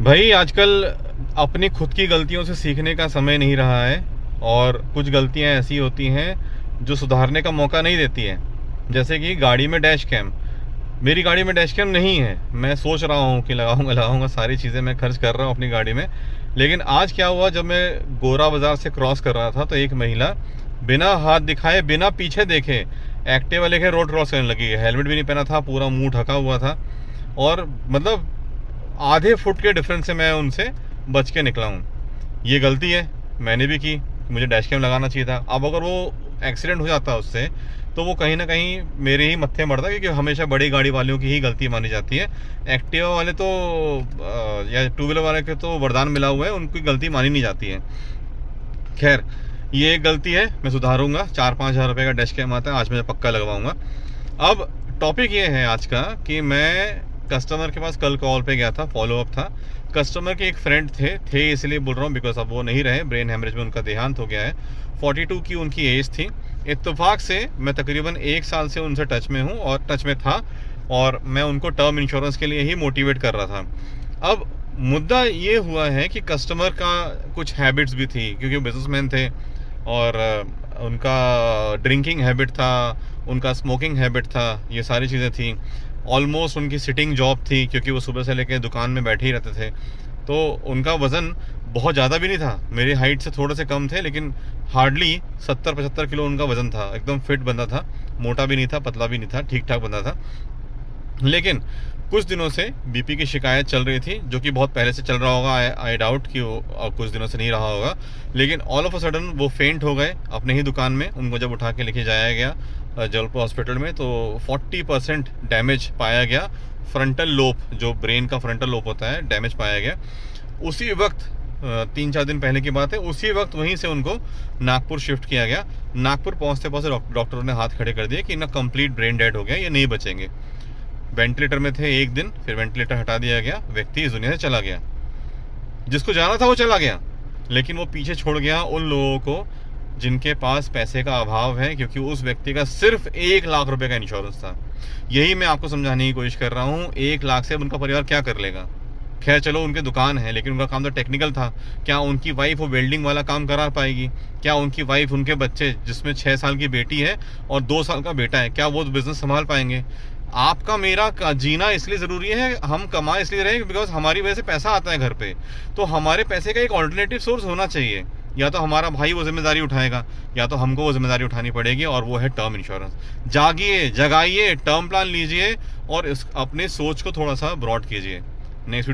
भाई आजकल अपनी खुद की गलतियों से सीखने का समय नहीं रहा है। और कुछ गलतियां ऐसी होती हैं जो सुधारने का मौका नहीं देती हैं। जैसे कि गाड़ी में डैश कैम। मेरी गाड़ी में डैश कैम नहीं है। मैं सोच रहा हूँ कि लगाऊंगा लगाऊंगा, सारी चीज़ें मैं खर्च कर रहा हूँ अपनी गाड़ी में। लेकिन आज क्या हुआ, जब मैं गोरा बाजार से क्रॉस कर रहा था तो एक महिला बिना हाथ दिखाए, बिना पीछे देखे एक्टिवा लेके रोड क्रॉस करने लगी। हेलमेट भी नहीं पहना था, पूरा मुंह ढका हुआ था। और मतलब आधे फुट के डिफरेंस से मैं उनसे बच के निकला हूँ। ये गलती है, मैंने भी की। मुझे डैश कैम लगाना चाहिए था। अब अगर वो एक्सीडेंट हो जाता उससे तो वो कहीं ना कहीं मेरे ही मत्थे मरता, क्योंकि हमेशा बड़ी गाड़ी वालों की ही गलती मानी जाती है। एक्टिवा वाले तो या टू व्हीलर वाले के तो वरदान मिला हुआ है, उनकी गलती मानी नहीं जाती है। खैर, ये एक गलती है, मैं सुधारूंगा। 4-5 हज़ार रुपये का डैश कैम आता है, आज मैं पक्का लगवाऊंगा। अब टॉपिक ये है आज का कि मैं कस्टमर के पास कल कॉल पे गया था, फॉलो अप था। कस्टमर के एक फ्रेंड थे इसलिए बोल रहा हूँ बिकॉज अब वो नहीं रहे, ब्रेन हेमरेज में उनका देहांत हो गया है। 42 की उनकी एज थी। इत्तेफाक से मैं तकरीबन 1 साल से उनसे टच में हूँ और टच में था, और मैं उनको टर्म इंश्योरेंस के लिए ही मोटिवेट कर रहा था। अब मुद्दा ये हुआ है कि कस्टमर का कुछ हैबिट्स भी थी, क्योंकि बिजनेसमैन थे और उनका ड्रिंकिंग हैबिट था, उनका स्मोकिंग हैबिट था, ये सारी चीज़ें थी। ऑलमोस्ट उनकी सिटिंग जॉब थी, क्योंकि वो सुबह से लेकर दुकान में बैठे ही रहते थे। तो उनका वज़न बहुत ज़्यादा भी नहीं था, मेरी हाइट से थोड़े से कम थे, लेकिन हार्डली 70-75 किलो उनका वज़न था। एकदम फिट बंदा था, मोटा भी नहीं था, पतला भी नहीं था, ठीक ठाक बंदा था। लेकिन कुछ दिनों से बीपी की शिकायत चल रही थी, जो कि बहुत पहले से चल रहा होगा। आई डाउट कि वो कुछ दिनों से नहीं रहा होगा। लेकिन ऑल ऑफ अ सडन वो फेंट हो गए अपने ही दुकान में। उनको जब उठा के लेके जाया गया जबलपुर हॉस्पिटल में, तो 40% डैमेज पाया गया। फ्रंटल लोब, जो ब्रेन का फ्रंटल लोब होता है, डैमेज पाया गया। उसी वक्त 3-4 दिन पहले की बात है, उसी वक्त वहीं से उनको नागपुर शिफ्ट किया गया। नागपुर पहुँचते पहुँचते डॉक्टरों ने हाथ खड़े कर दिए कि इनका कंप्लीट ब्रेन डेड हो गया, ये नहीं बचेंगे। वेंटिलेटर में थे एक दिन, फिर वेंटिलेटर हटा दिया गया, व्यक्ति इस दुनिया से चला गया। जिसको जाना था वो चला गया, लेकिन वो पीछे छोड़ गया उन लोगों को जिनके पास पैसे का अभाव है, क्योंकि उस व्यक्ति का सिर्फ 1 लाख रुपए का इंश्योरेंस था। यही मैं आपको समझाने की कोशिश कर रहा हूँ। 1 लाख से उनका परिवार क्या कर लेगा। खैर चलो, उनकी दुकान है, लेकिन उनका काम तो टेक्निकल था। क्या उनकी वाइफ वो वेल्डिंग वाला काम करा पाएगी? क्या उनकी वाइफ, उनके बच्चे, जिसमें 6 साल की बेटी है और 2 साल का बेटा है, क्या वो बिजनेस संभाल पाएंगे? आपका मेरा जीना इसलिए ज़रूरी है, हम कमा इसलिए रहे बिकॉज हमारी वजह से पैसा आता है घर पे। तो हमारे पैसे का एक ऑल्टरनेटिव सोर्स होना चाहिए। या तो हमारा भाई वो जिम्मेदारी उठाएगा, या तो हमको वो जिम्मेदारी उठानी पड़ेगी, और वो है टर्म इंश्योरेंस। जागिए, जगाइए, टर्म प्लान लीजिए और इस अपने सोच को थोड़ा सा ब्रॉड कीजिए। नेक्स्ट